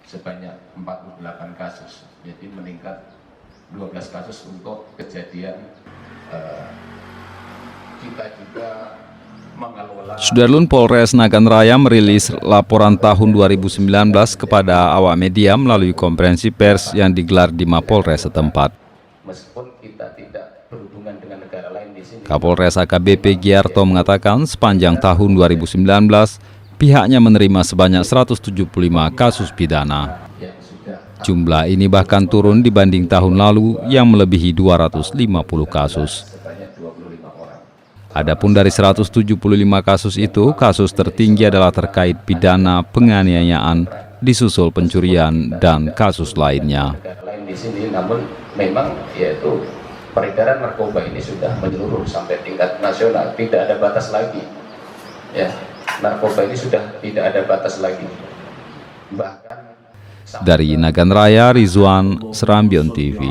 sebanyak 48 kasus, jadi meningkat 12 kasus untuk kejadian. Kita juga mengelola. Sudarlun Polres Nagan Raya merilis laporan tahun 2019 kepada awak media melalui konferensi pers yang digelar di Mapolres setempat. Meskipun kita tidak berhubungan dengan negara lain di sini. Kapolres AKBP Giarto mengatakan sepanjang tahun 2019 pihaknya menerima sebanyak 175 kasus pidana. Jumlah ini bahkan turun dibanding tahun lalu yang melebihi 250 kasus. Adapun dari 175 kasus itu, kasus tertinggi adalah terkait pidana penganiayaan, disusul pencurian dan kasus lainnya. Di sini, namun memang yaitu peredaran narkoba ini sudah menyeluruh sampai tingkat nasional, tidak ada batas lagi. Ya, narkoba ini sudah tidak ada batas lagi. Bahkan dari Nagan Raya, Rizwan, Serambion TV.